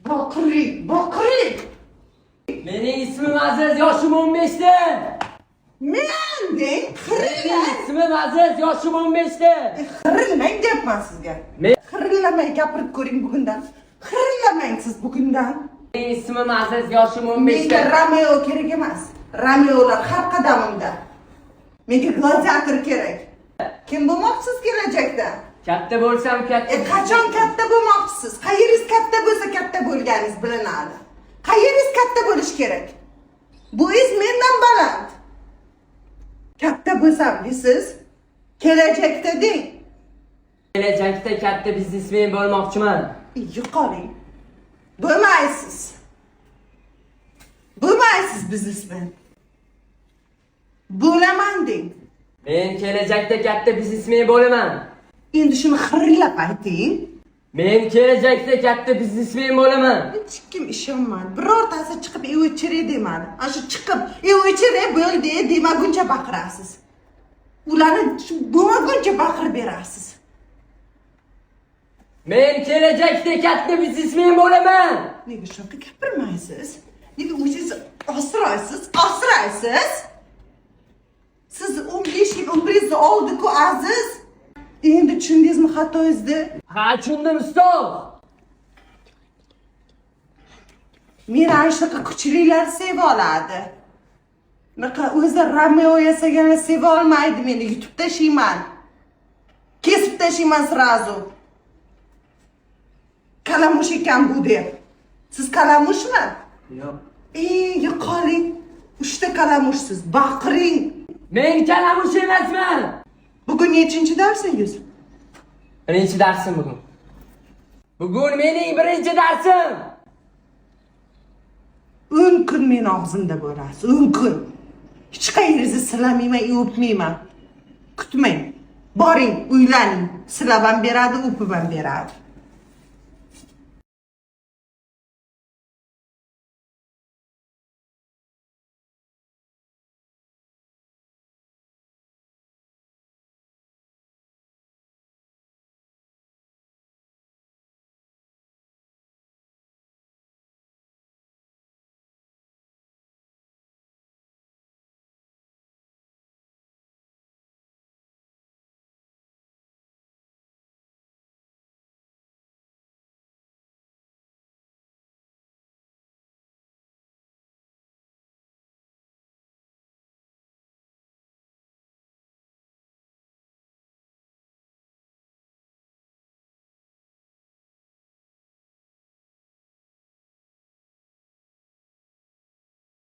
Boqiring. Mening ismim Aziz, yoshim 15 ta. Mending Mening ismim Aziz, yoshim 15 ta. Xirillang deyapman sizga. Xirillamay gapirib ko'ring bugundan. Xirillamang siz bugundan. Mening ismim Aziz, yoshim 15 Menga ta. Romeo kerak emas. Romeolar har qadamimda. Menga gladiator kerak. Kim bo'lmoqchisiz kelajakda? Katta bo'lsam katta. Qachon katta bo'lmoqchisiz? Qayeringiz katta bo'lsa katta bo'lganingiz bilinadi. Qayeringiz katta bo'lish kerak? Bo'yingiz mendan baland. Katta bo'lsam deysiz, kelajakda deng. Kelajakda katta biznesmen bo'lmoqchiman. Yuqoring. Bo'lmaysiz. Bo'lmaysiz biznesmen. Bo'laman deng. Men kelajakda katta biznesmen bo'laman. Endi shuni xirillab ayting. Men kelajakda katta biznesmen bo'laman. Hech kim ishonmadi. Birortasi chiqib "Evochire" demadi. Ana shu chiqib "Evochire bo'ldi" demaguncha baqirasiz. Ularni bo'lmaguncha baqirib berasiz. Men kelajakda katta biznesmen bo'laman. Nega shunaqa gapirmaysiz? Nega o'zingizni osraysiz? Siz 15 yil umringizni oldi-ku Aziz. Endi tushundingizmi xatoingizni? Ha, tushundim ustoz. Meni ana shunaqa kuchlilar seva oladi. Bunaqa o'zi Romeo yasaganlar seva olmaydi meni. Yutib tashlayman. Kesib tashlayman srazu. Kalamush ekan bu deb. Siz kalamushmi? Yo'q. Yo'qoling. 3 ta kalamushsiz. Baqiring. Men kalamush emasman. Bugun nechinchi darsingiz? Birinchi darsim bugun. Bugun mening birinchi darsim. 10 kun meni og'zimda bo'lasiz. 10 kun. Hech qayeringizni silamayman, o'pmayman. Kutmang. Boring, uylaning. Silab ham beradi, o'pib ham beradi.